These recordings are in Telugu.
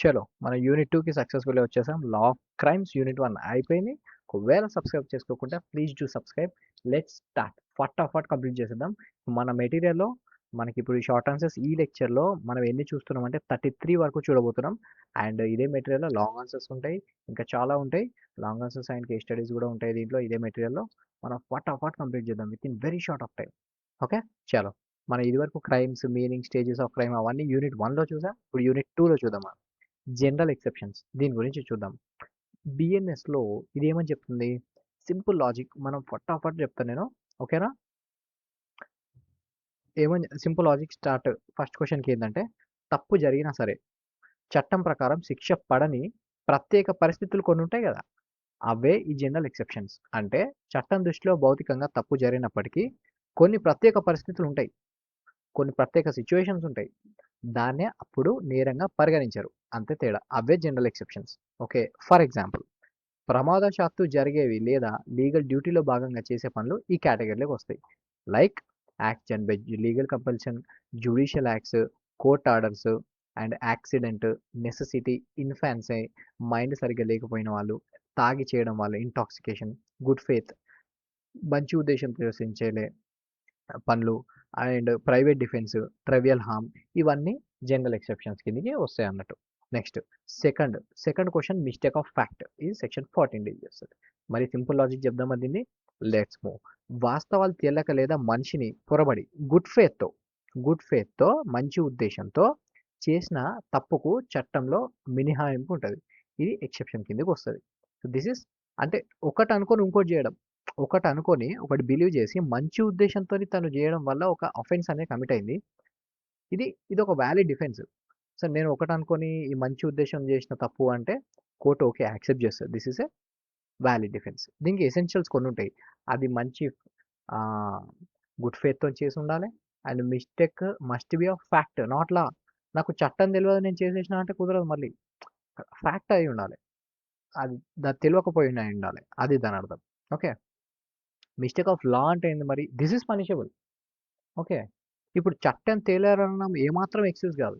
చలో మన యూనిట్ 2కి సక్సెస్ఫుల్‌గా వచ్చేసాం. లా ఆఫ్ క్రైమ్స్ యూనిట్ 1 అయిపోయింది. ఒకవేళ సబ్స్క్రైబ్ చేసుకోకుంటే please do subscribe. Let's start. ఫటాఫట్ కంప్లీట్ చేసేద్దాం. మన మెటీరియల్‌లో మనకిప్పుడు ఈ షార్ట్ ఆన్సర్స్ ఈ లెక్చర్‌లో మనం ఎన్ని చూస్తున్నామంటే 33 వరకు చూడబోతున్నాం. అండ్ ఇదే మెటీరియల్‌లో లాంగ్ ఆన్సర్స్ ఉంటాయి. ఇంకా చాలా ఉంటాయి. Long answers and case studies కూడా ఉంటాయి దీంట్లో ఇదే మెటీరియల్‌లో. మనం ఫటాఫట్ కంప్లీట్ చేద్దాం within very short of time. Okay. చలో. మనం ఇదివరకు crimes, meaning, stages of crime అవన్నీ యూనిట్ 1లో చూసాం. ఇప్పుడు యూనిట్ 2లో చూద్దాం మనం. జనరల్ ఎక్సెప్షన్స్ దీని గురించి చూద్దాం. బిఎన్ఎస్‌లో ఇదేమని చెప్తుంది? సింపుల్ లాజిక్ మనం ఫటాఫట్ చెప్తాను నేను. ఓకేనా? ఏమని సింపుల్ లాజిక్ స్టార్ట్. ఫస్ట్ క్వెషన్‌కి ఏందంటే తప్పు జరిగినా సరే చట్టం ప్రకారం శిక్ష పడని ప్రత్యేక పరిస్థితులు కొన్ని ఉంటాయి కదా! అవే ఈ జనరల్ ఎక్సెప్షన్స్. అంటే చట్టం దృష్టిలో భౌతికంగా తప్పు జరిగినప్పటికీ కొన్ని ప్రత్యేక పరిస్థితులు ఉంటాయి. కొన్ని ప్రత్యేక సిట్యుయేషన్స్ ఉంటాయి. దాన్నే అప్పుడు నేరంగా పరిగణించరు. అంతే తేడా. అవే general exceptions. Okay. For example ప్రమాదవశాత్తు జరిగేవి లేదా లీగల్ డ్యూటీలో భాగంగా చేసే పనులు ఈ కేటగిరీలోకి వస్తాయి. Like action by legal compulsion, judicial acts, court orders and accident, necessity, infancy, mind సరిగ్గా లేకపోయిన వాళ్ళు, తాగి చేయడం వల్ల ఇంటాక్సికేషన్, గుడ్ ఫెయిత్, మంచి ఉద్దేశం ప్రదర్శించేలే పనులు and private defence, trivial harm ఇవన్నీ జనరల్ ఎక్సెప్షన్స్ కిందకి వస్తాయి అన్నట్టు. Next second question mistake of fact ఇది సెక్షన్ 14 డీల్ చేస్తుంది. మరి సింపుల్ లాజిక్ చెప్దామా దీన్ని. Let's move. వాస్తవాలు తెలియక లేదా మనిషిని పొరబడి గుడ్ ఫేత్తో మంచి ఉద్దేశంతో చేసిన తప్పుకు చట్టంలో మినహాయింపు ఉంటుంది. ఇది ఎక్సెప్షన్ కిందకి వస్తుంది. సో దిస్ ఇస్ అంటే ఒకటి అనుకొని ఇంకోటి చేయడం, ఒకటి అనుకొని ఒకటి బిలీవ్ చేసి మంచి ఉద్దేశంతో తను చేయడం వల్ల ఒక అఫెన్స్ అనేది కమిట్ అయింది. ఇది ఒక వ్యాలిడ్ డిఫెన్స్. సో నేను ఒకటి అనుకొని ఈ మంచి ఉద్దేశం చేసిన తప్పు అంటే కోర్టు ఓకే యాక్సెప్ట్ చేస్తుంది. This is a valid defence. దీనికి ఎసెన్షియల్స్ కొన్ని ఉంటాయి. అది మంచి గుడ్ ఫేత్తో చేసి ఉండాలి. And mistake must be of fact not లా. నాకు చట్టం తెలియదు నేను చేసేసిన అంటే కుదరదు. మళ్ళీ ఫ్యాక్ట్ అయి ఉండాలి. అది దాన్ని తెలియకపోయి ఉండాలి. అది దాని అర్థం. ఓకే. మిస్టేక్ ఆఫ్ లా అంటే ఏంది మరి? This is punishable. ఓకే. ఇప్పుడు చట్టం తేలారనడం ఏమాత్రం ఎక్స్‌క్యూజ్ కాదు.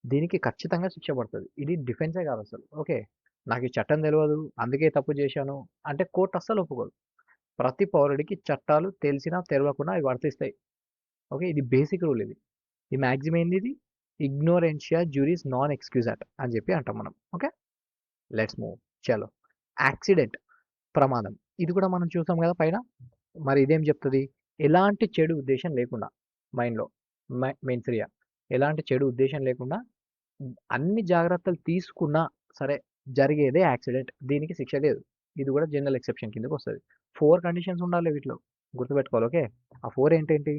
దీనికి ఖచ్చితంగా శిక్ష పడతది. ఇది డిఫెన్సే కాదు అసలు. ఓకే. నాకు ఈ చట్టం తెలవదు, అందుకే తప్పు చేశాను అంటే కోర్ట్ అస్సలు ఒప్పుకోదు. ప్రతి పౌరుడికి చట్టాలు తెలిసినా తెలవకున్నా అవి వర్తిస్తాయి. ఓకే. ఇది బేసిక్ రూల్ ఇది. ఈ మాక్సిమం ఏంది ఇది? ఇగ్నోరెన్షియా జ్యూరిస్ నాన్ ఎక్స్‌క్యూజాట్ అని చెప్పి అంటాం మనం. ఓకే. Let's move. చలో. యాక్సిడెంట్ ప్రమాదం. ఇది కూడా మనం చూసాం కదా పైన. మరి ఇదేం చెప్తది? ఎలాంటి చెడు ఉద్దేశం లేకుండా మైండ్‌లో మెయిన్స్‌రియా ఎలాంటి చెడు ఉద్దేశం లేకుండా అన్ని జాగ్రత్తలు తీసుకున్నా సరే జరిగేదే యాక్సిడెంట్. దీనికి శిక్ష లేదు. ఇది కూడా జనరల్ ఎక్సెప్షన్ కిందకి వస్తది. 4 కండిషన్స్ ఉండాలి వీటిలో. గుర్తుపెట్టుకోవాలి. ఓకే. ఆ 4 ఏంటేంటి?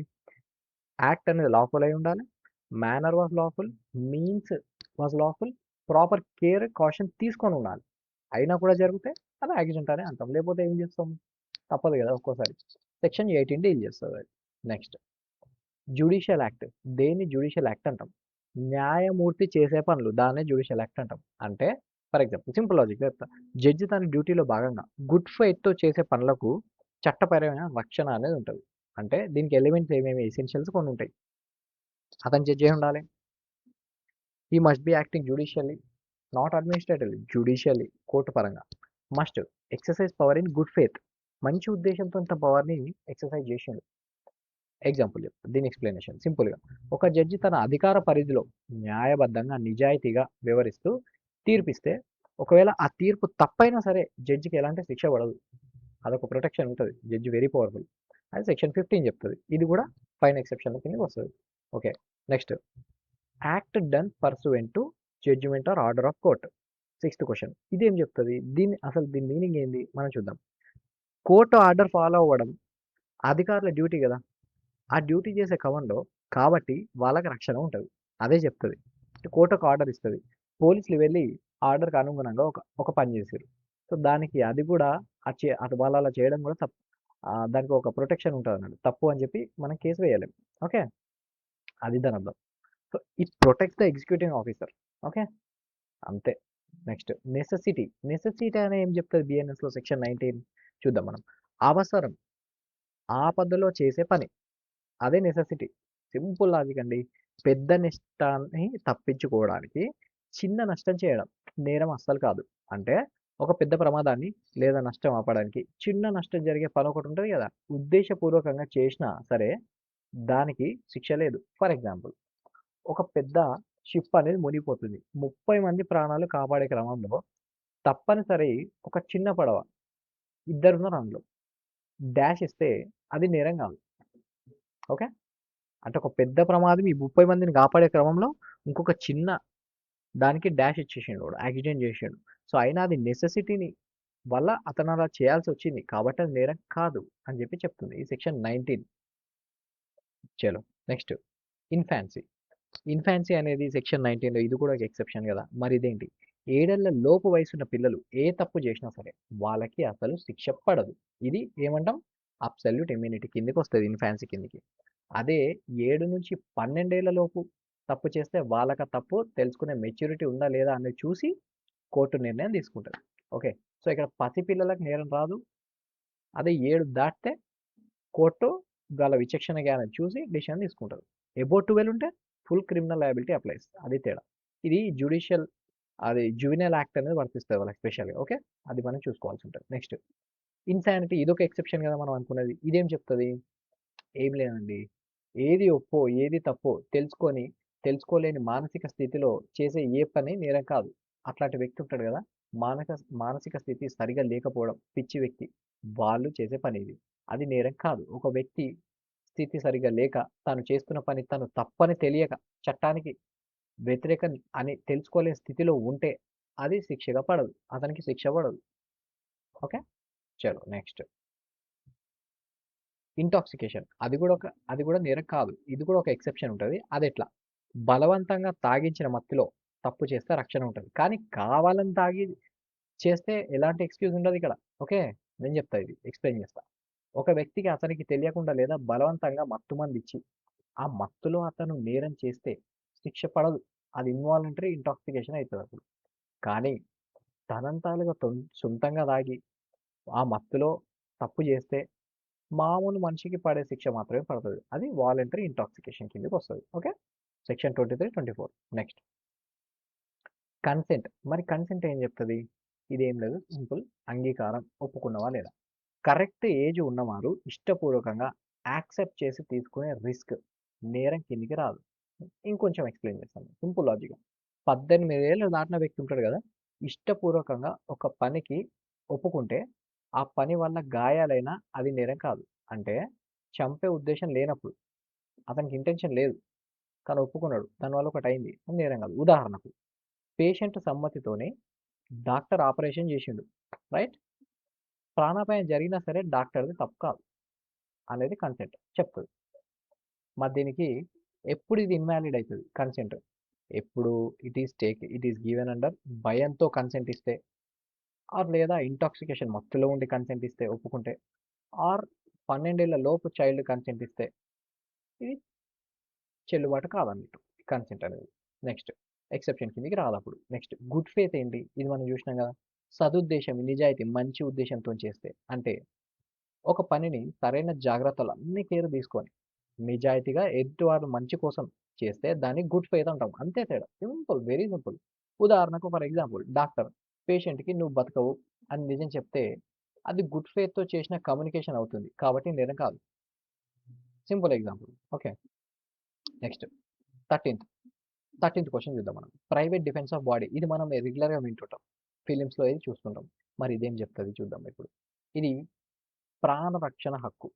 యాక్ట్ అనేది లాఫుల్ అయి ఉండాలి. Manner was lawful, means was lawful, proper care, caution తీసుకొని ఉండాలి. అయినా కూడా జరిగితే అది యాక్సిడెంట్ అనే అంటాం. లేకపోతే ఏం చేస్తాం? తప్పదు కదా ఒక్కోసారి. సెక్షన్ 18 డీల్ చేస్తది అది. Next judicial act. దేన్ని జ్యుడిషియల్ యాక్ట్ అంటాం? న్యాయమూర్తి చేసే పనులు దాన్నే జ్యుడిషియల్ యాక్ట్ అంటాం. అంటే ఫర్ ఎగ్జాంపుల్ సింపుల్ లాజిక్‌గా చెప్తా. జడ్జి తన డ్యూటీలో భాగంగా గుడ్ ఫెయిత్‌తో చేసే పనులకు చట్టపరమైన రక్షణ అనేది ఉంటది. అంటే దీనికి ఎలిమెంట్స్ ఏమేమి ఎసెన్షియల్స్ కొన్ని ఉంటాయి. అతను జడ్జి అయి ఉండాలి. He must be acting judicially, not administratively, judicially court పరంగా. Must exercise power in good faith. మంచి ఉద్దేశంతో ఇంత పవర్‌ని ఎక్సర్సైజ్ చేసిండు. ఎగ్జాంపుల్ చెప్తా. దీని ఎక్స్‌ప్లనేషన్ సింపుల్‌గా. ఒక జడ్జి తన అధికార పరిధిలో న్యాయబద్ధంగా, నిజాయితీగా వ్యవహరిస్తూ తీర్పిస్తే, ఒకవేళ ఆ తీర్పు తప్పైనా సరే జడ్జికి ఎలాంటి శిక్ష పడదు. అదొక ప్రొటెక్షన్ ఉంటది. Judge very powerful. అది సెక్షన్ 15 చెప్తది. ఇది కూడా పైన ఎక్సెప్షన్‌ల కిందకి వస్తది. Okay. Next act done pursuant to judgement or order of court. Sixth question. ఇదేం చెప్తది? దీని మీనింగ్ ఏంది? మనం చూద్దాం. కోర్టు ఆర్డర్ ఫాలో అవ్వడం అధికారుల డ్యూటీ కదా! ఆ డ్యూటీ చేసే క్రమంలో కాబట్టి వాళ్ళకి రక్షణ ఉంటది. అదే చెప్తది. కోర్టు ఒక ఆర్డర్ ఇస్తది. పోలీసులు వెళ్ళి ఆర్డర్‌కి అనుగుణంగా ఒక ఒక పని చేసిర్రు. సో, దానికి అది కూడా అటు వాళ్ళు అలా చేయడం కూడా తప్పు. దానికి ఒక ప్రొటెక్షన్ ఉంటదన్నట్టు. తప్పు అని చెప్పి మనం కేస్ వేయలేం. ఓకే. అది దాని అర్థం. So, it protects the executing officer. Okay. అంతే. నెక్స్ట్ నెసెసిటీ అని ఏం చెప్తది బిఎన్ఎస్‌లో సెక్షన్ 19 చూద్దాం మనం. అవసరం. ఆపదలో చేసే పని. అదే నెసెసిటీ. సింపుల్ లాజిక్ అండి. పెద్ద నష్టాన్ని తప్పించుకోవడానికి చిన్న నష్టం చేయడం నేరం అస్సలు కాదు. అంటే ఒక పెద్ద ప్రమాదాన్ని లేదా నష్టం ఆపడానికి చిన్న నష్టం జరిగే పని ఒకటి ఉంటుంది కదా! ఉద్దేశపూర్వకంగా చేసినా సరే దానికి శిక్ష లేదు. ఫర్ ఎగ్జాంపుల్ ఒక పెద్ద షిప్ అనేది మునిగిపోతుంది. 30 మంది ప్రాణాలు కాపాడే క్రమంలో తప్పనిసరి ఒక చిన్న పడవ ఇద్దరున్నారు అందులో. డాష్ ఇస్తే అది నేరం కాదు. ఓకే. అంటే ఒక పెద్ద ప్రమాదం ఈ 30 మందిని కాపాడే క్రమంలో ఇంకొక చిన్న దానికి డాష్ ఇచ్చేసిండు వాడు. యాక్సిడెంట్ చేసిండు. సో, అయినా అది నెసెసిటీని వల్ల అతను అలా చేయాల్సి వచ్చింది. కాబట్టి అది నేరం కాదు అని చెప్పి చెప్తుంది. ఈ సెక్షన్ 19. చలో నెక్స్ట్ ఇన్ఫాన్సీ. ఇన్ఫాన్సీ అనేది సెక్షన్ 19లో ఇది కూడా ఒక ఎక్సెప్షన్ కదా! మరి ఇదేంటి? 7 ఏళ్ల లోపు వయసున్న పిల్లలు ఏ తప్పు చేసినా సరే వాళ్ళకి అసలు శిక్ష పడదు. ఇది ఏమంటాం? అబ్సల్యూట్ ఇమ్యూనిటీ కిందకి వస్తది ఇన్ఫాన్సీ కిందకి. అదే 7-12 ఏళ్ల లోపు తప్పు చేస్తే వాళ్ళకి ఆ తప్పు తెలుసుకునే మెచ్యూరిటీ ఉందా లేదా అనేది చూసి కోర్టు నిర్ణయం తీసుకుంటది. ఓకే. సో, ఇక్కడ పసిపిల్లలకు నేరం రాదు. అదే 7 దాటితే కోర్టు వాళ్ళ విచక్షణ జ్ఞానం చూసి డెసిషన్ తీసుకుంటది. అబోవ్ 12 ఉంటే ఫుల్ క్రిమినల్ లయబిలిటీ అప్లైస్. అది తేడా. ఇది జ్యుడిషియల్ అది జువెనైల్ యాక్ట్ అనేది వర్తిస్తది వాళ్ళకి స్పెషల్‌గా. ఓకే. అది మనం చూసుకోవాల్సి ఉంటది. నెక్స్ట్ ఇన్సానిటీ ఇదొక ఎక్సెప్షన్ కదా మనం అనుకున్నది. ఇదేం చెప్తది? ఏం లేదండి. ఏది ఒప్పో, ఏది తప్పో తెలుసుకోలేని మానసిక స్థితిలో చేసే ఏ పని నేరం కాదు. అట్లాంటి వ్యక్తి ఉంటాడు గదా! మానక మానసిక స్థితి సరిగ్గా లేకపోవడం, పిచ్చి వ్యక్తి. వాళ్ళు చేసే పని ఇది. అది నేరం కాదు. ఒక వ్యక్తి స్థితి సరిగ్గా లేక, తాను చేస్తున్న పని తను తప్పని తెలియక, చట్టానికి వ్యతిరేకం అని తెలుసుకోలేని స్థితిలో ఉంటే, అది శిక్షగా పడదు. అతనికి శిక్ష పడదు. ఓకే. చలో నెక్స్ట్. ఇంటాక్సికేషన్. అది కూడా నేరం కాదు. ఇది కూడా ఒక ఎక్సెప్షన్ ఉంటది. అదెట్లా? బలవంతంగా తాగించిన మత్తులో తప్పు చేస్తే రక్షణ ఉంటది. కానీ కావాలని తాగి చేస్తే ఎలాంటి ఎక్స్‌క్యూజ్ ఉండదిక్కడ. ఓకే. నేను చెప్తా ఇది. ఎక్స్‌ప్లెయిన్ చేస్తా. ఒక వ్యక్తికి అతనికి తెలియకుండా లేదా బలవంతంగా మత్తు మందిచ్చి, ఆ మత్తులో అతను నేరం చేస్తే శిక్ష పడదు. అది ఇన్వాలంటరీ ఇంటాక్సికేషన్ అయితదప్పుడు. కానీ తనంతాలుగా సొంతంగా తాగి, ఆ మత్తులో తప్పు చేస్తే మామూలు మనిషికి పడే శిక్ష మాత్రమే పడతది. అది వాలంటరీ ఇంటాక్సికేషన్ కిందకొస్తది. ఓకే. సెక్షన్ 23, 24. Next consent. మరి కన్సెంట్ ఏం చెప్తది? ఇదేం లేదు. సింపుల్ అంగీకారం. ఒప్పుకున్నవా లేదా? కరెక్ట్ ఏజ్ ఉన్నవారు ఇష్టపూర్వకంగా యాక్సెప్ట్ చేసి తీసుకునే రిస్క్ నేరం కిందికి రాదు. ఇంకొంచెం ఎక్స్‌ప్లెయిన్ చేస్తాను. Simple logic. 18 ఏళ్ళు దాటిన వ్యక్తి ఉంటాడు కదా! ఇష్టపూర్వకంగా ఒక పనికి ఒప్పుకుంటే, ఆ పని వల్ల గాయాలైనా అది నేరం కాదు. అంటే చంపే ఉద్దేశ్యం లేనప్పుడు. అతనికి ఇంటెన్షన్ లేదు. కానీ ఒప్పుకున్నాడు. దానివల్ల ఒకటయింది. అది నేరం కాదు. ఉదాహరణకు పేషెంట్ సమ్మతితోనే డాక్టర్ ఆపరేషన్ చేసిండు. రైట్? ప్రాణాపాయం జరిగినా సరే డాక్టర్‌ది తప్పు కాదు అనేది కన్సెంట్ చెప్తది. మరి దీనికి ఎప్పుడు ఇది ఇన్‌వాలిడ్ అయితది కన్సెంట్? ఎప్పుడు ఇట్ ఈస్ గివెన్ అండర్ భయంతో కన్సెంట్ ఇస్తే ఆర్ లేదా ఇంటాక్సికేషన్ మత్తులో ఉండి కన్సెంట్ ఇస్తే ఒప్పుకుంటే ఆర్ 12 ఏళ్ల లోపు చైల్డ్ కన్సెంట్ ఇస్తే ఇది చెల్లుబాటు కాదన్నట్టు కన్సెంట్ అనేది. నెక్స్ట్ ఎక్సెప్షన్ కిందకి రాదప్పుడు. నెక్స్ట్ గుడ్ ఫెయిత్ ఏంటి? ఇది మనం చూసినాం కదా! సదుద్దేశం, నిజాయితీ, మంచి ఉద్దేశంతోని చేస్తే. అంటే ఒక పనిని సరైన జాగ్రత్తలు అన్ని కేర్ తీసుకొని నిజాయితీగా ఎదుటివారి మంచి కోసం చేస్తే దాన్ని గుడ్ ఫెయిత్ అంటాం. అంతే తేడా. సింపుల్. Very simple. ఉదాహరణకు ఫర్ ఎగ్జాంపుల్ డాక్టర్ పేషెంట్‌కి నువ్వు బతకవు అని నిజం చెప్తే అది గుడ్ ఫెయిత్‌తో చేసిన కమ్యూనికేషన్ అవుతుంది. కాబట్టి నేరం కాదు. Simple example. ఓకే. నెక్స్ట్ 13థ్. 13థ్ క్వెషన్ చూద్దాం మనం. Private defence of body. ఇది మనం రెగ్యులర్‌గా వింటుంటాం. ఫిలిమ్స్‌లో ఇది చూస్తుంటాం. మరి ఇదేం చెప్తది చూద్దాం ఇప్పుడు. ఇది ప్రాణరక్షణ హక్కు.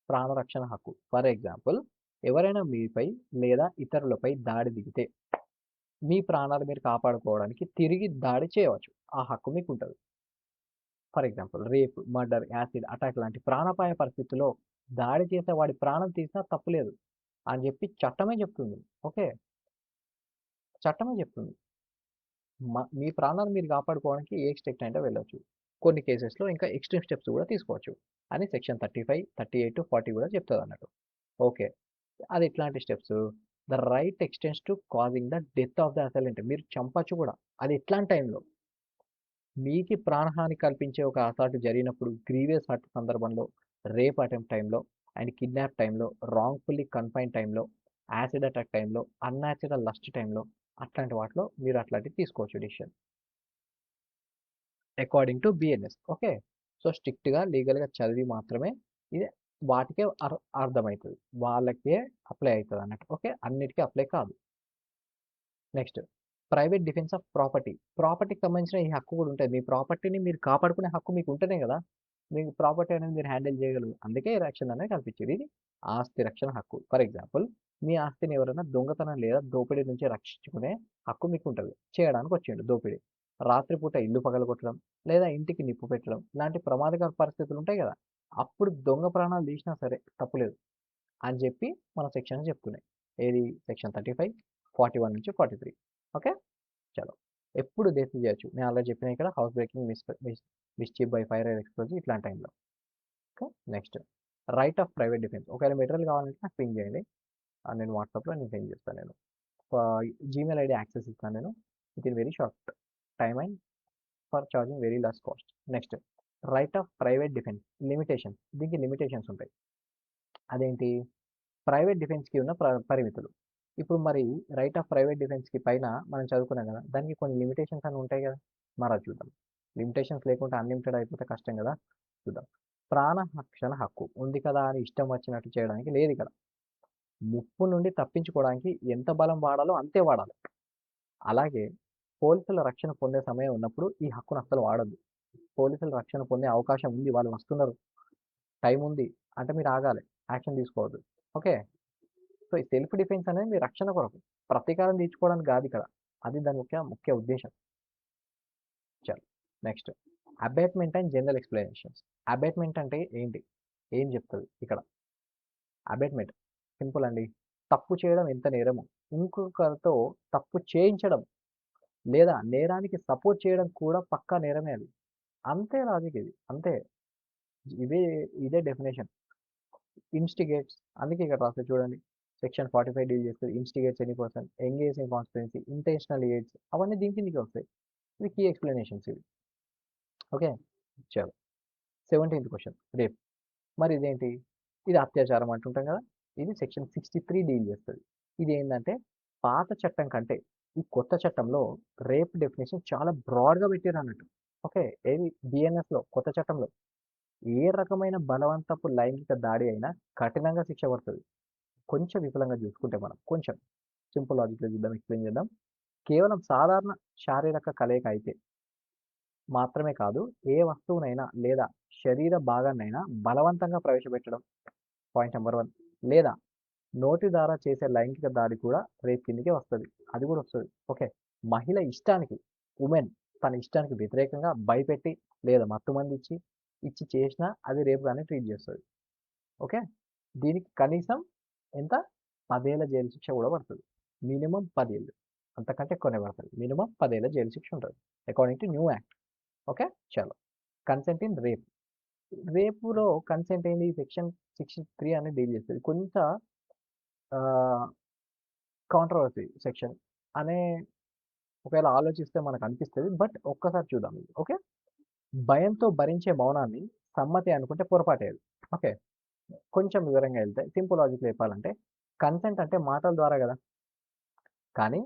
ప్రాణరక్షణ హక్కు. ఫర్ ఎగ్జాంపుల్ ఎవరైనా మీపై లేదా ఇతరులపై దాడి దిగితే మీ ప్రాణాలు మీరు కాపాడుకోవడానికి తిరిగి దాడి చేయవచ్చు. ఆ హక్కు మీకుంటది. For example rape, murder, acid attack లాంటి ప్రాణాపాయ పరిస్థితుల్లో దాడి చేసే వాడి ప్రాణం తీసినా తప్పులేదు అని చెప్పి చట్టమే చెప్తుంది. ఓకే. చట్టమే చెప్తుంది. మీ ప్రాణాలు మీరు కాపాడుకోవడానికి ఏ ఎక్స్‌టెంట్ అంటే వెళ్ళొచ్చు. కొన్ని కేసెస్‌లో ఇంకా ఎక్స్‌ట్రీమ్ స్టెప్స్ కూడా తీసుకోవచ్చు అని సెక్షన్ 35, 38, 40 కూడా చెప్తదన్నట్టు. ఓకే. అది ఎట్లాంటి steps? The right extends to causing the death of the assailant. మీరు చంపొచ్చు కూడా. అది ఎట్లాంటి టైంలో? మీకి ప్రాణహాని కల్పించే ఒక అసాల్ట్ జరిగినప్పుడు, గ్రీవియస్ హర్ట్ సందర్భంలో, రేప్ అటెంప్ట్ టైంలో, అండ్ కిడ్నాప్ టైంలో, రాంగ్‌ఫుల్లీ కన్ఫైన్డ్ టైంలో, యాసిడ్ అటాక్ టైంలో, అన్‌న్యాచురల్ లస్ట్ టైంలో, అట్లాంటి వాటిలో మీరు అట్లాంటివి తీసుకోవచ్చు decision according to BNS. Okay. So స్ట్రిక్ట్గా లీగల్గా చదివి మాత్రమే ఇది వాటికే అర్థమవుతుంది, వాళ్ళకే అప్లై అవుతుంది అన్నట్టు. ఓకే, అన్నిటికీ అప్లై కాదు. Next, private defence of property. ప్రాపర్టీకి సంబంధించిన ఈ హక్కు కూడా ఉంటుంది. మీ ప్రాపర్టీని మీరు కాపాడుకునే హక్కు మీకు ఉంటేనే కదా మీకు ప్రాపర్టీ అనేది మీరు హ్యాండిల్ చేయగలరు. అందుకే ఈ రక్షణ అనేది కల్పించేది. ఇది ఆస్తి రక్షణ హక్కు. ఫర్ ఎగ్జాంపుల్, మీ ఆస్తిని ఎవరైనా దొంగతనం లేదా దోపిడీ నుంచి రక్షించుకునే హక్కు మీకు ఉంటుంది. చేయడానికి వచ్చిండు దోపిడీ, రాత్రిపూట ఇల్లు పగలగొట్టడం లేదా ఇంటికి నిప్పు పెట్టడం లాంటి ప్రమాదకర పరిస్థితులు ఉంటాయి కదా, అప్పుడు దొంగ ప్రాణాలు తీసినా సరే తప్పులేదు అని చెప్పి మన సెక్షన్ చెప్తున్నాయి. ఏది? సెక్షన్ 35, 41 నుంచి 43. ఓకే, చలో. ఎప్పుడు డెత్ చేయొచ్చు? నేను అలా చెప్పిన ఇక్కడ house breaking, mischief by fire are explosive ఇట్లాంటి టైంలో. Okay, next, right of private defence. ఒకవేళ మెటీరియల్ కావాలంటే నాకు పింగ్ చేయండి, నేను వాట్సాప్లో నేను సెండ్ చేస్తాను. నేను జీమెయిల్ ఐడి యాక్సెస్ ఇస్తాను నేను with in very short time and for charging very less cost. Next, right of private defence limitations. దీనికి లిమిటేషన్స్ ఉంటాయి. అదేంటి? ప్రైవేట్ డిఫెన్స్కి ఉన్న పరిమితులు. ఇప్పుడు మరి రైట్ ఆఫ్ ప్రైవేట్ డిఫెన్స్కి పైన మనం చదువుకున్నాం కదా, దానికి కొన్ని లిమిటేషన్స్ అని ఉంటాయి కదా, మరి అది చూద్దాం. లిమిటేషన్స్ లేకుండా అన్లిమిటెడ్ అయిపోతే కష్టం కదా, చూద్దాం. ప్రాణ రక్షణ హక్కు ఉంది కదా అని ఇష్టం వచ్చినట్టు చేయడానికి లేదు ఇక్కడ. ముప్పు నుండి తప్పించుకోవడానికి ఎంత బలం వాడాలో అంతే వాడాలి. అలాగే పోలీసుల రక్షణ పొందే సమయం ఉన్నప్పుడు ఈ హక్కును అస్సలు వాడద్దు. పోలీసుల రక్షణ పొందే అవకాశం ఉంది, వాళ్ళు వస్తున్నారు, టైం ఉంది అంటే మీరు ఆగాలి, యాక్షన్ తీసుకోవద్దు. ఓకే, సో ఈ సెల్ఫ్ డిఫెన్స్ అనేది మీ రక్షణ కొరకు, ప్రతీకారం తీర్చుకోవడానికి కాదు ఇక్కడ. అది దాని ముఖ్య ఉద్దేశం. చలో, next, abatement and general explanations. Abatement అంటే ఏంటి, ఏం చెప్తుంది ఇక్కడ? అబేట్మెంట్ సింపుల్ అండి. తప్పు చేయడం ఎంత నేరము ఇంకొకరితో తప్పు చేయించడం లేదా నేరానికి సపోర్ట్ చేయడం కూడా పక్కా నేరమే అది. అంతే లాజిక్ ఇది, అంతే. ఇదే ఇదే డెఫినేషన్. ఇన్స్టిగేట్స్, అందుకే ఇక్కడ రాస్తే చూడండి, సెక్షన్ 45 డీల్ చేస్తుంది. Instigates any person engage in conspiracy, intentional aids, అవన్నీ దీని కిందకి వస్తాయి. ఇవి కీ ఎక్స్ప్లెనేషన్స్ ఇవి. ఓకే, చలో. 17th question, rape. మరి ఇదేంటి? ఇది అత్యాచారం అంటుంటాం కదా, ఇది సెక్షన్ 63 డీల్ చేస్తుంది. ఇది ఏంటంటే పాత చట్టం కంటే ఈ కొత్త చట్టంలో రేప్ డెఫినేషన్ చాలా బ్రాడ్గా పెట్టారు అన్నట్టు. ఓకే, ఏది? బిఎన్ఎస్లో కొత్త చట్టంలో ఏ రకమైన బలవంతపు లైంగిక దాడి అయినా కఠినంగా శిక్ష పడుతుంది. కొంచెం విపులంగా చూసుకుంటే మనం కొంచెం సింపుల్ లాజిక్లో చూద్దాం, ఎక్స్ప్లెయిన్ చేద్దాం. కేవలం సాధారణ శారీరక కలయిక అయితే మాత్రమే కాదు, ఏ వస్తువునైనా లేదా శరీర భాగాన్నైనా బలవంతంగా ప్రవేశపెట్టడం, పాయింట్ నెంబర్ 1, లేదా నోటి ద్వారా చేసే లైంగిక దాడి కూడా రేప్ కిందకే వస్తుంది. అది కూడా వస్తుంది. ఓకే, మహిళ ఇష్టానికి, ఉమెన్ తన ఇష్టానికి వ్యతిరేకంగా భయపెట్టి లేదా మత్తుమంది ఇచ్చి చేసినా అది రేపుగానే ట్రీట్ చేస్తుంది. ఓకే, దీనికి కనీసం ఎంత? 10 ఏళ్ల జైలు శిక్ష కూడా పడుతుంది. మినిమం 10 ఏళ్ళు, అంతకంటే ఎక్కువనే పడుతుంది. మినిమం 10 ఏళ్ల జైలు శిక్ష ఉంటుంది according to new act. Okay, చలో. Consent in rape. రేపులో కన్సెంట్ ఏంది? సెక్షన్ 63 అని డీల్ చేస్తుంది. కొంత కాంట్రవర్సీ సెక్షన్ అనే ఒకవేళ ఆలోచిస్తే మనకు అనిపిస్తుంది, బట్ ఒక్కసారి చూద్దాం. ఓకే, భయంతో భరించే మౌనాన్ని సమ్మతి అనుకుంటే పొరపాటేది. ఓకే, కొంచెం వివరంగా వెళ్తే సింపుల్ లాజిక్లో చెప్పాలంటే, కన్సెంట్ అంటే మాటల ద్వారా కదా, కానీ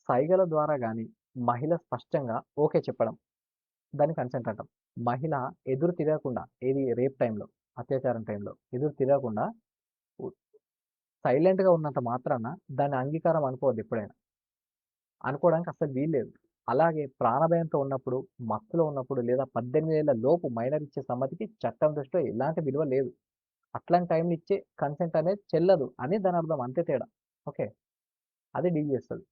సైగల ద్వారా కానీ మహిళ స్పష్టంగా ఓకే చెప్పడం దాన్ని కన్సెంట్ అంటాం. మహిళ ఎదురు తిరగకుండా, ఏది? రేప్ టైంలో, అత్యాచారం టైంలో ఎదురు తిరగకుండా సైలెంట్గా ఉన్నంత మాత్రాన దాన్ని అంగీకారం అనుకోవద్దు ఎప్పుడైనా, అనుకోవడానికి అస్సలు వీల్లేదు. అలాగే ప్రాణభయంతో ఉన్నప్పుడు, మత్తులో ఉన్నప్పుడు లేదా 18 ఏళ్ల లోపు మైనర్ ఇచ్చే సమ్మతికి చట్టం దృష్టిలో ఎలాంటి విలువ లేదు. అట్లాంటి టైంలో ఇచ్చే కన్సెంట్ అనేది చెల్లదు అని దాని అర్థం, అంతే తేడా. ఓకే, అది డీల్ చేస్తుంది.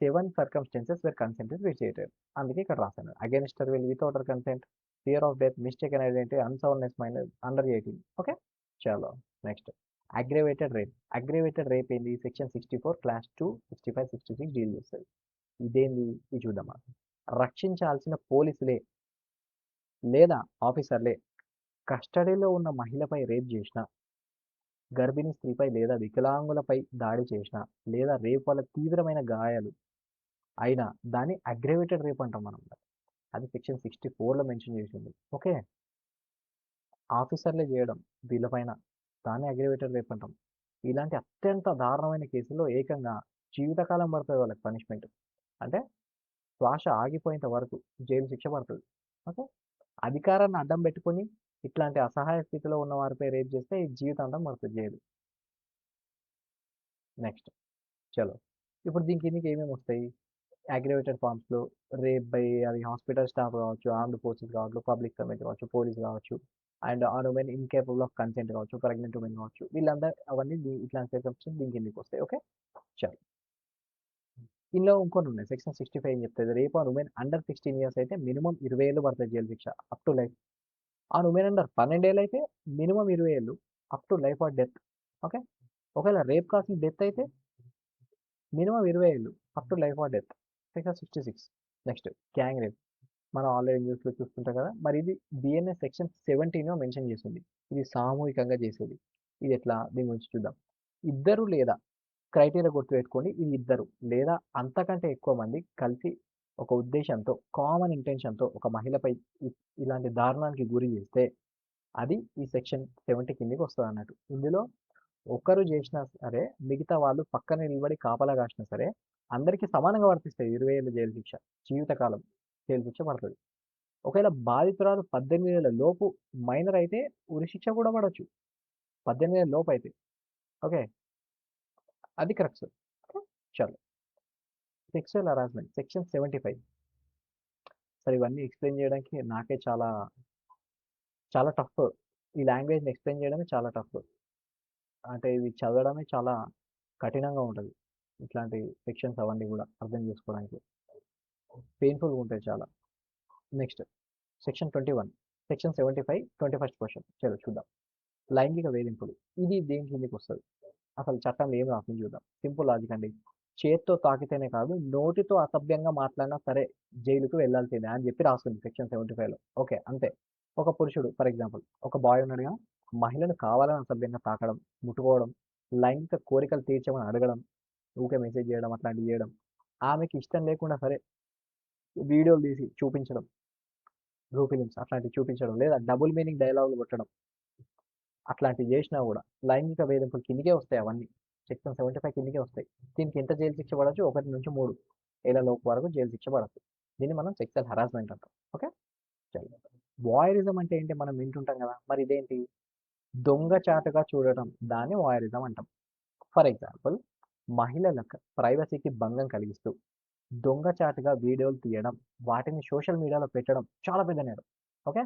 7 circumstances where consent is vitiated. అందుకే ఇక్కడ రాశాను. Against her will, without her consent, fear of death, mistaken identity, unsoundness minor under 18. Okay, చలో. Next, aggravated rape. Aggravated rape ఏంది? సెక్షన్ 64 క్లాస్ 2 65 66 డీల్ చేస్తుంది. ఇదేంది? ఇది చూద్దామా. రక్షించాల్సిన పోలీసులే లేదా ఆఫీసర్లే కస్టడీలో ఉన్న మహిళపై రేప్ చేసిన, గర్భిణీ స్త్రీపై లేదా వికలాంగులపై దాడి చేసిన, లేదా రేప్ వల్ల తీవ్రమైన గాయాలు అయినా దాన్ని అగ్రేవేటెడ్ రేప్ అంటాం మనం. అది సెక్షన్ 64లో మెన్షన్ చేసింది. ఓకే, ఆఫీసర్లే చేయడం వీళ్ళపైన, దాన్ని అగ్రేవేటెడ్ రేప్ అంటాం. ఇలాంటి అత్యంత దారుణమైన కేసుల్లో ఏకంగా జీవితకాలం పడుతుంది వాళ్ళకి పనిష్మెంట్. అంటే శ్వాస ఆగిపోయేంత వరకు జైలు శిక్ష పడుతుంది. ఓకే. అధికారాన్ని అడ్డం పెట్టుకొని ఇట్లాంటి అసహాయ స్థితిలో ఉన్న వారిపై రేప్ చేస్తే జీవితాంతం పడుతుంది జైలు. నెక్స్ట్ చలో. ఇప్పుడు దీని కిందకి ఏమేమి వస్తాయి? అగ్రివేటెడ్ ఫార్మ్స్లో రేప్ బై అది హాస్పిటల్ స్టాఫ్ కావచ్చు, ఆర్మ్డ్ ఫోర్సెస్ కావచ్చు, పబ్లిక్ సర్వెంట్ కావచ్చు, పోలీస్ కావచ్చు, and on women incapable of consent కావచ్చు, ప్రెగ్నెంట్ ఉమెన్ కావచ్చు, వీళ్ళందరూ అవన్నీ ఇట్లాంటి సెక్షన్స్ దీని కిందకి వస్తాయి. ఓకే. చలో. ఇందులో ఇంకొన్ని ఉన్నాయి. సెక్షన్ 65 ఏం చెప్తుంది? Rape on women under 16 years అయితే మినిమం 20 ఏళ్ళు పడుతుంది జైలు శిక్ష, up to life. On women under 12 ఏళ్ళు అయితే మినిమం 20 ఏళ్ళు, up to life or death. Okay. ఒకవేళ రేప్ కాసిన డెత్ అయితే మినిమం 20 ఏళ్ళు, up to life or death. Section 66. Next gang rape. మనం ఆల్రెడీ న్యూస్లో చూస్తుంటాం కదా. మరి ఇది బిఎన్ఎస్ సెక్షన్ 17 మెన్షన్ చేసింది. ఇది సామూహికంగా చేసేది. ఇది ఎట్లా? దీని గురించి చూద్దాం. ఇద్దరు లేదా క్రైటీరియా గుర్తుపెట్టుకోండి. ఇది ఇద్దరు లేదా అంతకంటే ఎక్కువ మంది కలిసి ఒక ఉద్దేశంతో, కామన్ ఇంటెన్షన్తో ఒక మహిళపై ఇలాంటి దారుణానికి గురి చేస్తే అది ఈ సెక్షన్ 70 కిందకి వస్తుంది అన్నట్టు. ఇందులో ఒకరు చేసినా సరే, మిగతా వాళ్ళు పక్కన నిలబడి కాపలా కాసినా సరే, అందరికీ సమానంగా వర్తిస్తాయి 20 ఏళ్ళ జైలు శిక్ష, జీవితకాలం జైలు శిక్ష పడుతుంది. ఒకవేళ బాధితురాలు 18 ఏళ్ళ లోపు మైనర్ అయితే ఉరిశిక్ష కూడా పడవచ్చు, 18 ఏళ్ళ లోపు అయితే. ఓకే. అది కరెక్ట్. చలో. Sexual harassment section 75. సరే, ఇవన్నీ ఎక్స్ప్లెయిన్ చేయడానికి నాకే చాలా చాలా టఫ్. ఈ లాంగ్వేజ్ని ఎక్స్ప్లెయిన్ చేయడమే చాలా టఫ్. అంటే ఇవి చదవడమే చాలా కఠినంగా ఉంటుంది. ఇట్లాంటి సెక్షన్స్ అవన్నీ కూడా అర్థం చేసుకోవడానికి పెయిన్ఫుల్గా ఉంటాయి చాలా. Next section 21. Section 75 21st question. చలో చూద్దాం. లైంగిక వేధింపులు. ఇది దేని కిందకి వస్తుంది? అసలు చట్టంలో ఏం రాసింది చూద్దాం. సింపుల్ లాజిక్ అండి. చేత్తో తాకితేనే కాదు, నోటితో అసభ్యంగా మాట్లాడినా సరే జైలుకు వెళ్ళాల్సిందే అని చెప్పి రాస్తుంది సెక్షన్ 75లో. ఓకే, అంతే. ఒక పురుషుడు ఫర్ ఎగ్జాంపుల్ ఒక బాయ్ ఉన్నాడుగా, మహిళను కావాలని అసభ్యంగా తాకడం, ముట్టుకోవడం, లైంగిక కోరికలు తీర్చమని అడగడం, ఊకే మెసేజ్ చేయడం, అట్లాంటివి చేయడం, ఆమెకి ఇష్టం లేకుండా సరే వీడియోలు తీసి చూపించడం, బ్లూ ఫిలిమ్స్ అట్లాంటివి చూపించడం, లేదా డబుల్ మీనింగ్ డైలాగులు కొట్టడం, అట్లాంటివి చేసినా కూడా లైంగిక వేధింపులు కిందికే వస్తాయి. అవన్నీ సెక్షన్ 75 కిందికే వస్తాయి. దీనికి ఎంత జైలు శిక్ష పడవచ్చు? 1 నుంచి 3 ఏళ్ల లోపు వరకు జైలు శిక్ష పడచ్చు. దీన్ని మనం సెక్సువల్ హరాస్మెంట్ అంటాం. ఓకే. వాయరిజం అంటే ఏంటి? మనం వింటుంటాం కదా. మరి ఇదేంటి? దొంగచాటుగా చూడటం, దాన్ని వాయరిజం అంటాం. ఫర్ ఎగ్జాంపుల్, మహిళలకు ప్రైవసీకి భంగం కలిగిస్తూ దొంగచాటుగా వీడియోలు తీయడం, వాటిని సోషల్ మీడియాలో పెట్టడం చాలా పెద్ద నేరం. ఓకే.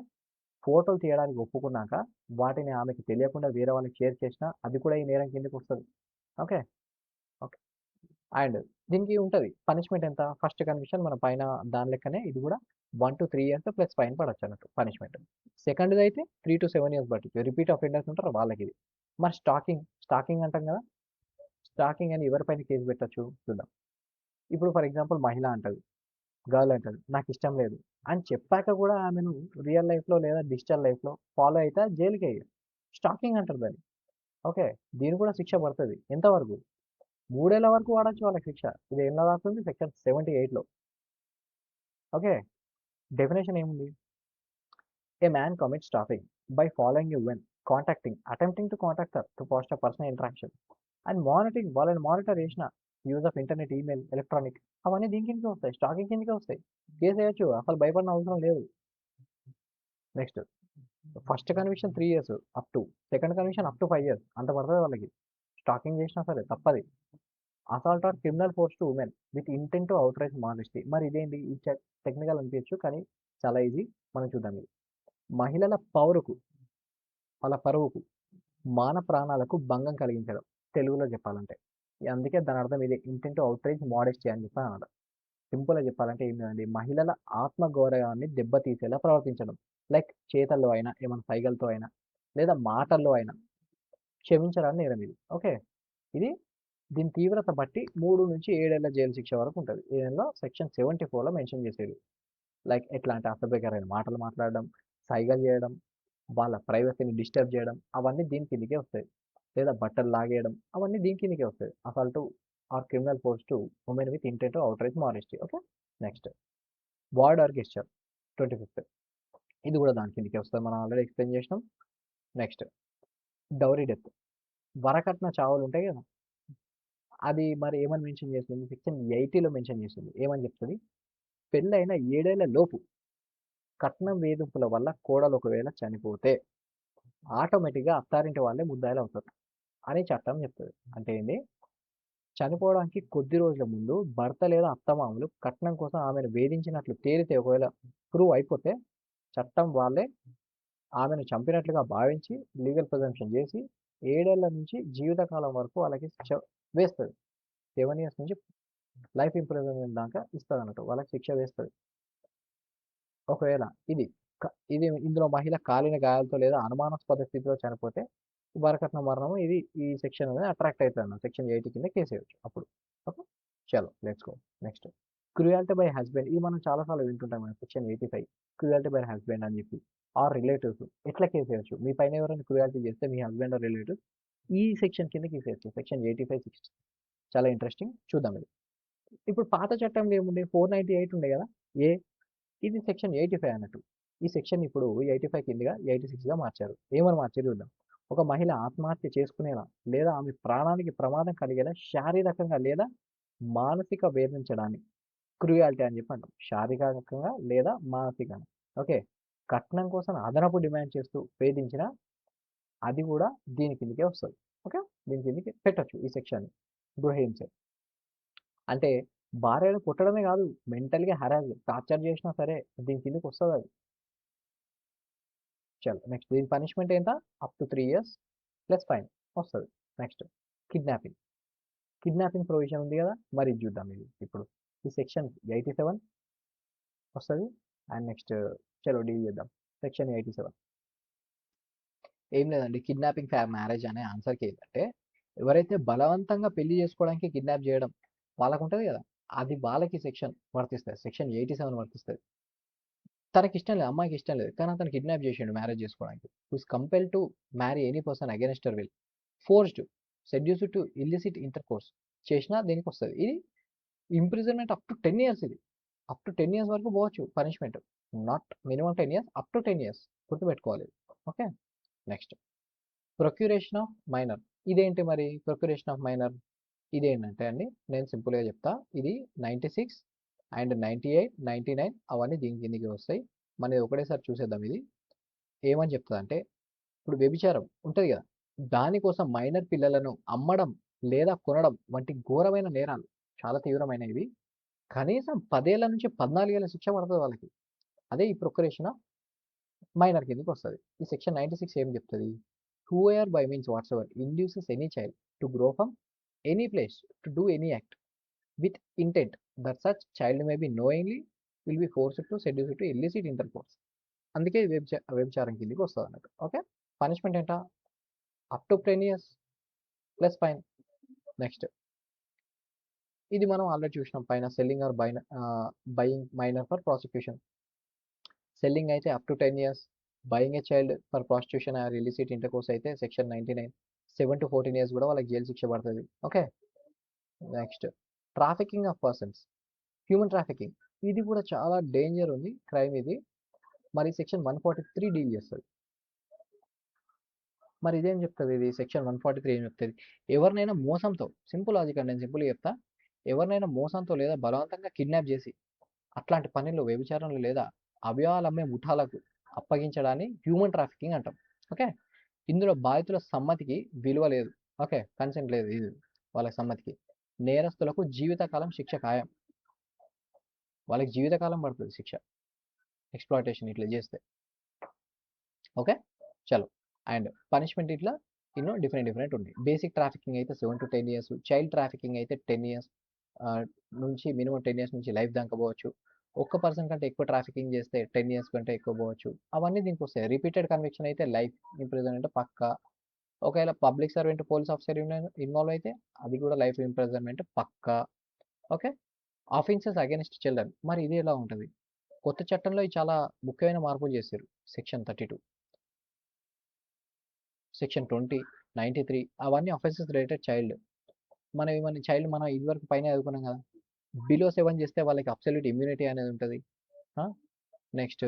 ఫోటోలు తీయడానికి ఒప్పుకున్నాక వాటిని ఆమెకి తెలియకుండా వేరే వాళ్ళకి షేర్ చేసినా అది కూడా ఈ నేరం కిందకి వస్తుంది. ఓకే. ఓకే. అండ్ దీనికి ఉంటుంది పనిష్మెంట్ ఎంత? ఫస్ట్ కన్విక్షన్ మన పైన దాని లెక్కనే ఇది కూడా 1 to 3 years ప్లస్ ఫైన్ పడవచ్చు అన్నట్టు పనిష్మెంట్. సెకండ్ది అయితే 3 to 7 years పట్టచ్చు. రిపీట్ ఆఫెండర్స్ ఉంటారు వాళ్ళకి ఇది. మరి స్టాకింగ్ అంటాం కదా. స్టాకింగ్ అని ఎవరిపైన కేసు పెట్టచ్చు చూద్దాం. ఇప్పుడు ఫర్ ఎగ్జాంపుల్ మహిళ అంటది, గర్ల్ అంటది, నాకు ఇష్టం లేదు అని చెప్పాక కూడా ఆమెను రియల్ లైఫ్లో లేదా డిజిటల్ లైఫ్లో ఫాలో అయితే జైలుకి అయ్యి స్టాకింగ్ అంటారు దాన్ని. ఓకే. దీని కూడా శిక్ష పడుతుంది. ఎంతవరకు? 3 ఏళ్ల వరకు వాడచ్చు వాళ్ళకి శిక్ష. ఇది ఎన్నో రాస్తుంది? సెక్షన్ 78లో. ఓకే. డెఫినేషన్ ఏముంది? A man commit stalking by following a woman, attempting to contact her to foster personal interaction and monitoring, వాళ్ళని మానిటర్ చేసిన use of internet, email, electronic, అవన్నీ దీని కిందకే వస్తాయి, స్టాకింగ్ కిందకే వస్తాయి. కేసు వేయచ్చు, అసలు భయపడిన అవసరం లేదు. Next first conviction 3 years up to, second conviction up to 5 years అంత పడుతుంది వాళ్ళకి. స్టాకింగ్ చేసినా సరే తప్పది. Assault or criminal force to women with intent to outrage modesty. మరి ఇదేంటి? ఈ టెక్నికల్ అనిపించచ్చు కానీ చాలా ఈజీ. మనం చూద్దాం. ఇది మహిళల వాళ్ళ పరువుకు, మాన ప్రాణాలకు భంగం కలిగించడం, తెలుగులో చెప్పాలంటే. అందుకే దాని అర్థం ఇదే, ఇంటెంట్ టు అవుట్రైట్ మోడెస్టీ అని చెప్పి అన్నాడు. సింపుల్గా చెప్పాలంటే ఏం లేదండి, మహిళల ఆత్మగౌరవాన్ని దెబ్బతీసేలా ప్రవర్తించడం. లైక్ చేతల్లో అయినా, ఏమైనా సైగలతో అయినా, లేదా మాటల్లో అయినా క్షమించరాని నేరం ఇది. ఓకే. ఇది దీని తీవ్రత బట్టి 3 నుంచి 7 ఏళ్ల జైలు శిక్ష వరకు ఉంటుంది. దీనిలో సెక్షన్ 74లో మెన్షన్ చేసేది. లైక్ ఎట్లా అంటే అసభ్యకరమైన మాటలు మాట్లాడడం, సైగలు చేయడం, వాళ్ళ ప్రైవసీని డిస్టర్బ్ చేయడం, అవన్నీ దీని కిందకే వస్తాయి. లేదా బట్టలు లాగేయడం, అవన్నీ దీని కిందకే వస్తాయి. Assault or criminal force to women with intent to outrage modesty. Okay. Next word or gesture 25th. ఇది కూడా దాని కిందకే వస్తుంది, మనం ఆల్రెడీ ఎక్స్ప్లెయిన్ చేసినాం. నెక్స్ట్ డౌరీ డెత్, వరకట్న చావులు ఉంటాయి కదా, అది మరి ఏమని మెన్షన్ చేస్తుంది? సెక్షన్ 80లో మెన్షన్ చేస్తుంది. ఏమని చెప్తది? పెళ్ళైన 7 ఏళ్ల లోపు కట్నం వేధింపుల వల్ల కోడలు ఒకవేళ చనిపోతే ఆటోమేటిక్‌గా అత్తారింటి వాళ్ళే ముద్దాయిలవుతారు అని చట్టం చెప్తది. అంటే ఏంది? చనిపోవడానికి కొద్ది రోజుల ముందు భర్త లేదా అత్తమామలు కట్నం కోసం ఆమెను వేధించినట్లు తేలితే ఒకవేళ ప్రూవ్ అయిపోతే చట్టం వాళ్ళే ఆమెను చంపినట్లుగా భావించి లీగల్ ప్రిజంప్షన్ చేసి 7 ఏళ్ల నుంచి జీవితకాలం వరకు వాళ్ళకి శిక్ష వేస్తది. 7 ఇయర్స్ నుంచి లైఫ్ ఇంప్రిజన్‌మెంట్ దాకా ఇస్తదన్నట్టు. వాళ్ళకి శిక్ష వేస్తది. ఒకవేళ ఇది ఇది ఇందులో మహిళ కాలిన గాయాలతో లేదా అనుమానాస్పద స్థితిలో చనిపోతే వరకట్న మరణము ఇది ఈ సెక్షన్ అనేది అట్రాక్ట్ అవుతుందన్నమాట. సెక్షన్ 80 కింద కేసు వేయొచ్చు అప్పుడు. ఓకే. చలో let's go. Next cruelty by husband ఇది మనం చాలా సార్లు వింటుంటాం మనం సెక్షన్ 85 క్రుయాలిటీ బై హస్బెండ్ అని చెప్పి ఆర్ రిలేటివ్స్ ఎట్లా కేసు వేయొచ్చు? మీ పైన ఎవరైనా క్రుయాలిటీ చేస్తే మీ హస్బెండ్ ఆర్ రిలేటివ్స్ ఈ సెక్షన్ కింద కేసు వేయొచ్చు. సెక్షన్ 85 60 చాలా ఇంట్రెస్టింగ్ చూద్దాం ఇది. ఇప్పుడు పాత చట్టంలో ఏముండే 498 ఉండే కదా ఏ ఇది సెక్షన్ 85 అన్నట్టు. ఈ సెక్షన్ ఇప్పుడు 85 కిందగా 86గా మార్చారు. ఏమని మార్చారు చూద్దాం. ఒక మహిళ ఆత్మహత్య చేసుకునేలా లేదా ఆమె ప్రాణానికి ప్రమాదం కలిగేలా శారీరకంగా లేదా మానసిక వేధించడాన్ని క్రుయాలిటీ అని చెప్పి అంటాం. శారీరకంగా లేదా మానసికంగా. ఓకే. కట్నం కోసం అదనపు డిమాండ్ చేస్తూ వేధించిన అది కూడా దీని కిందకే వస్తుంది. ఓకే. దీని కిందకి పెట్టొచ్చు ఈ సెక్షన్ గృహహింస. అంటే భార్యను కొట్టడమే కాదు మెంటల్‌గా హరాస్ టార్చర్ చేసినా సరే దీని కిందకి వస్తది అది. చలో నెక్స్ట్ దీని పనిష్మెంట్ ఎంత? Up to 3 years plus fine వస్తది. Next kidnapping. కిడ్నాపింగ్ ప్రొవిజన్ ఉంది కదా! మరి ఇది చూద్దాం ఇది ఇప్పుడు. ఈ సెక్షన్ 87 వస్తది. అండ్ నెక్స్ట్ చలో డీల్ చేద్దాం. సెక్షన్ 87 ఏం లేదండి. కిడ్నాపింగ్ ఫర్ మ్యారేజ్ అనే ఆన్సర్‌కి ఏంటంటే ఎవరైతే బలవంతంగా పెళ్లి చేసుకోవడానికి కిడ్నాప్ చేయడం వాళ్ళకుంటది కదా! అది వాళ్ళకి సెక్షన్ వర్తిస్తది. సెక్షన్ 87 వర్తిస్తది. తనకిష్టం లేదు. అమ్మాయికి ఇష్టం లేదు. కానీ అతను కిడ్నాప్ చేసిండు మ్యారేజ్ చేసుకోవడానికి. Who is compelled to marry any person against her will. Forced, seduced to illicit intercourse చేసినా దీనికొస్తది. ఇది ఇంప్రిజన్‌మెంట్ అప్ టు 10 ఇయర్స్ ఇది. అప్ టు 10 ఇయర్స్ వరకు పోవచ్చు punishment. Not minimum 10 years up to 10 years గుర్తుపెట్టుకోవాలి. Okay. Next procuration of minor. ఇదేంటి మరి ప్రొక్యూరేషన్ ఆఫ్ మైనర్? ఇదేంటంటే అండి నేను సింపుల్‌గా చెప్తా. ఇది 96 అండ్ 98, 99 అవన్నీ దీని కిందకి వస్తాయి. మనం ఇది ఒకటేసారి చూసేద్దాం ఇది. ఏమని చెప్తదంటే ఇప్పుడు వ్యభిచారం ఉంటది కదా! దానికోసం మైనర్ పిల్లలను అమ్మడం లేదా కొనడం వంటి ఘోరమైన నేరాలు చాలా తీవ్రమైనవి. కనీసం 10 ఏళ్ల నుంచి 14 ఏళ్ల శిక్ష పడతది వాళ్ళకి. అదే ఈ ప్రొక్యురేషన్ ఆఫ్ మైనర్ కిందకి వస్తది. ఈ సెక్షన్ 96 ఏం చెప్తది? Whoever by means whatsoever induces any child to go from any place to do any act with intent that such child may be knowingly will be forced to seduce to illicit intercourse. అందుకే ఇది వ్యభిచారం కిందకి వస్తది అన్నట్టు. ఓకే. పనిష్మెంట్ ఎంత? Up to 10 years plus fine. Next ఇది మనం ఆల్రెడీ చూసినాం పైన selling or buying minor for prosecution. Selling అయితే up to 10 years, buying A child for prostitution or illicit intercourse అయితే సెక్షన్ 99 7 టు 14 ఇయర్స్ కూడా వాళ్ళకి జైలు శిక్ష పడతది. Okay. Next trafficking of persons, human trafficking ఇది కూడా చాలా డేంజర్ ఉంది క్రైమ్ ఇది. మరి సెక్షన్ 143 డీల్ చేస్తది. మరి ఇదేం చెప్తది ఇది సెక్షన్ 143 ఏం చెప్తది? ఎవరినైనా మోసంతో సింపుల్ లాజిక్ అండి నేను సింపుల్‌గా చెప్తా. ఎవరినైనా మోసంతో లేదా బలవంతంగా కిడ్నాప్ చేసి అట్లాంటి పనులు వ్యభిచారంలో లేదా అవయవాలమ్మే ముఠాలకు అప్పగించడాన్ని హ్యూమన్ ట్రాఫికింగ్ అంటాం. ఓకే. ఇందులో బాధితుల సమ్మతికి విలువ లేదు. ఓకే. కన్సెంట్ లేదు ఇది వాళ్ళ సమ్మతికి. నేరస్తులకు జీవితకాలం శిక్ష ఖాయం. వాళ్ళకి జీవితకాలం పడుతుంది శిక్ష. ఎక్స్‌ప్లాయిటేషన్ ఇట్లా చేస్తే. ఓకే. చలో అండ్ పనిష్మెంట్ ఇట్లా డిఫరెంట్ ఉంటాయి. బేసిక్ ట్రాఫికింగ్ అయితే 7 to 10 ఇయర్స్, చైల్డ్ ట్రాఫికింగ్ అయితే 10 ఇయర్స్ నుంచి మినిమం 10 ఇయర్స్ నుంచి లైఫ్ దాకా పోవచ్చు. ఒక్క పర్సన్ కంటే ఎక్కువ ట్రాఫికింగ్ చేస్తే 10 ఇయర్స్ కంటే ఎక్కువ పోవచ్చు. అవన్నీ దీనికి వస్తాయి. రిపీటెడ్ కన్విక్షన్ అయితే లైఫ్ ఇంప్రిజన్మెంట్ పక్కా. ఒకవేళ public servant police officer involve అయితే అది కూడా లైఫ్ ఇంప్రిజన్మెంట్ పక్కా. ఓకే. ఆఫెన్సెస్ అగైన్స్ట్ చిల్డ్రన్ మరి ఇది ఎలా ఉంటుంది? కొత్త చట్టంలో ఇది చాలా ముఖ్యమైన మార్పులు చేశారు. సెక్షన్ 32, సెక్షన్ 20, 93 అవన్నీ అఫెన్సెస్ రిలేటెడ్ చైల్డ్. మన చైల్డ్ మనం ఇదివరకు పైన చదువుకున్నాం కదా! బిలో 7 చేస్తే వాళ్ళకి అబ్సల్యూట్ ఇమ్యూనిటీ అనేది ఉంటుంది. నెక్స్ట్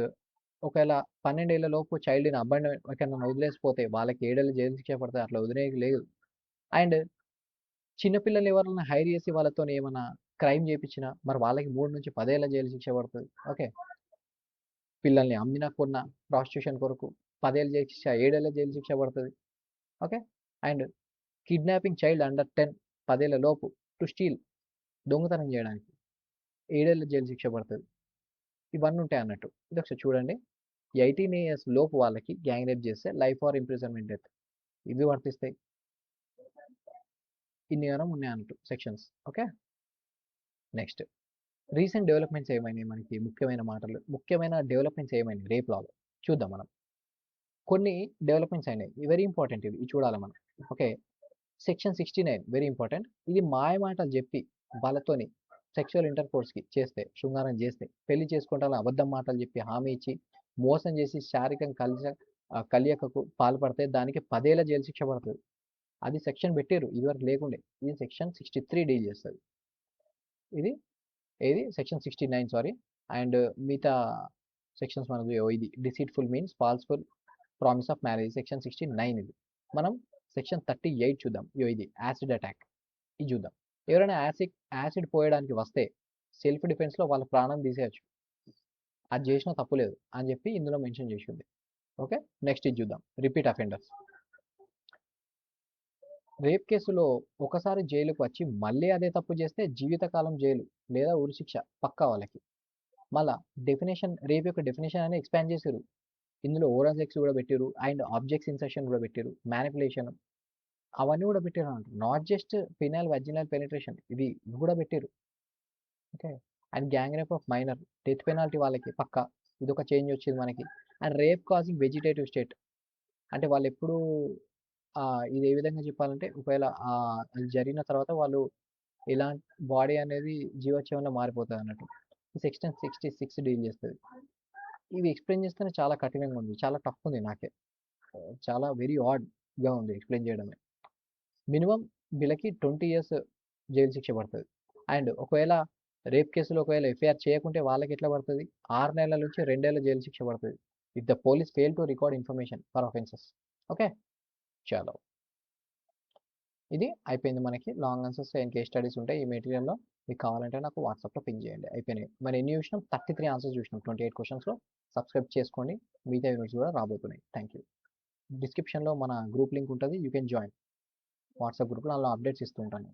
ఒకవేళ 12 ఏళ్ల లోపు చైల్డ్‌ని ఎక్కడైనా వదిలేసిపోతే వాళ్ళకి 7 ఏళ్ల జైలు శిక్ష పడతది. అట్లా వదిలేయక లేదు. అండ్ చిన్నపిల్లలు ఎవరైనా హైర్ చేసి వాళ్ళతో ఏమైనా క్రైమ్ చేయించినా మరి వాళ్ళకి 3 నుంచి 10 ఏళ్ల జైలు శిక్ష పడుతుంది. ఓకే, పిల్లల్ని అమ్మినా కొన్న ప్రాస్టిట్యూషన్ కొరకు 10 ఏళ్ళ జైలు శిక్ష, 7 ఏళ్ల జైలు శిక్ష పడుతుంది. Okay, and kidnapping child under 10, 10 ఏళ్ల లోపు టు స్టీల్, దొంగతనం చేయడానికి 7 ఏళ్ల జైలు శిక్ష పడుతుంది. ఇవన్నీ ఉంటాయి అన్నట్టు. ఇది ఒకసారి చూడండి. 18 ఇయర్స్ లోపు వాళ్ళకి గ్యాంగ్ రేప్ చేస్తే లైఫ్ ఆర్ ఇంప్రిజన్మెంట్, డెత్ ఇవి వర్తిస్తాయి. ఇన్ని గనం ఉన్నాయి అన్నట్టు sections. Okay, next recent developments ఏమైనాయి మనకి, ముఖ్యమైన డెవలప్మెంట్స్ ఏమైనాయి రేప్ లాలో చూద్దాం మనం. కొన్ని డెవలప్మెంట్స్ అయినాయి, వెరీ ఇంపార్టెంట్, ఇవి చూడాలి మనం. Okay, section 69 very important. ఇది మాయ మాటలు చెప్పి వాళ్ళతోని సెక్షువల్ ఇంటర్ కోర్స్కి చేస్తే, శృంగారం చేస్తే, పెళ్లి చేసుకుంటారని అబద్ధం మాటలు చెప్పి హామీ ఇచ్చి మోసం చేసి శారీరక కలయికకు పాల్పడితే దానికి 10 ఏళ్ల జైలు శిక్ష పడుతుంది. అది సెక్షన్ పెట్టారు, ఇదివరకు లేకుండే. ఇది సెక్షన్ 63 డీల్ చేస్తుంది. ఇది ఏది సెక్షన్ 69, సారీ. అండ్ మిగతా సెక్షన్స్ మనకు ఇది deceitful means falseful promise of marriage section 69. ఇది మనం సెక్షన్ 38 చూద్దాం. ఇది యాసిడ్ అటాక్, ఇది చూద్దాం. ఎవరైనా యాసిడ్ పోయడానికి వస్తే సెల్ఫ్ డిఫెన్స్లో వాళ్ళ ప్రాణం తీసేయచ్చు, అది చేసినా తప్పు లేదు అని చెప్పి ఇందులో మెన్షన్ చేసి ఉంది. ఓకే, నెక్స్ట్ ఇది చూద్దాం. రిపీట్ అఫెండర్స్, రేప్ కేసులో ఒకసారి జైలుకు వచ్చి మళ్ళీ అదే తప్పు చేస్తే జీవితకాలం జైలు లేదా ఉరిశిక్ష పక్కా వాళ్ళకి. మళ్ళా డెఫినేషన్, రేప్ యొక్క డెఫినేషన్ అనేది ఎక్స్పాండ్ చేశారు. ఇందులో ఓరల్ సెక్స్ కూడా పెట్టారు, అండ్ ఆబ్జెక్ట్స్ ఇన్సర్షన్ కూడా పెట్టారు, మ్యానిపులేషన్ అవన్నీ కూడా పెట్టారు అన్నమాట. Not just penile vaginal penetration, ఇవి కూడా పెట్టారు. Okay, and gang rape of minor, death penalty వాళ్ళకి పక్కా, ఇది ఒక చేంజ్ వచ్చింది మనకి. And rape causing vegetative state, అంటే వాళ్ళు ఎప్పుడు ఇది ఏ విధంగా చెప్పాలంటే ఒకవేళ అది జరిగిన తర్వాత వాళ్ళు ఇలాంటి బాడీ అనేది జీవోత్సవంలో మారిపోతుంది అన్నట్టు. సెక్షన్ 66 డీల్ చేస్తుంది. ఇవి ఎక్స్ప్లెయిన్ చేస్తేనే చాలా కఠినంగా ఉంది, చాలా టఫ్ ఉంది నాకే, చాలా వెరీ గా ఉంది ఎక్స్ప్లెయిన్ చేయడమే. మినిమం వీళ్ళకి 20 ఇయర్స్ జైలు శిక్ష పడుతుంది. అండ్ ఒకవేళ రేప్ కేసులో ఒకవేళ ఎఫ్ఐఆర్ చేయకుంటే వాళ్ళకి ఎట్లా పడుతుంది, 6 నెలల నుంచి 2 ఏళ్ల జైలు శిక్ష పడుతుంది if the police fail to record information for offences. Okay, చాలా ఇది అయిపోయింది మనకి. Long answers and case studies ఉంటాయి ఈ మెటీరియల్లో. మీకు కావాలంటే నాకు వాట్సాప్లో పింక్ చేయండి. అయిపోయినాయి మరి. ఎన్ని చూసినాం, 33 ఆన్సర్స్ చూసినాం 28 క్వశ్చన్స్లో. సబ్స్క్రైబ్ చేసుకోండి, మిగతా యూనిట్స్ కూడా రాబోతున్నాయి. Thank you. డిస్క్రిప్షన్లో మన గ్రూప్ లింక్ ఉంటుంది, యూ కెన్ జాయిన్ వాట్సాప్ గ్రూప్లో. అలా అప్డేట్స్ ఇస్తూ ఉంటాను.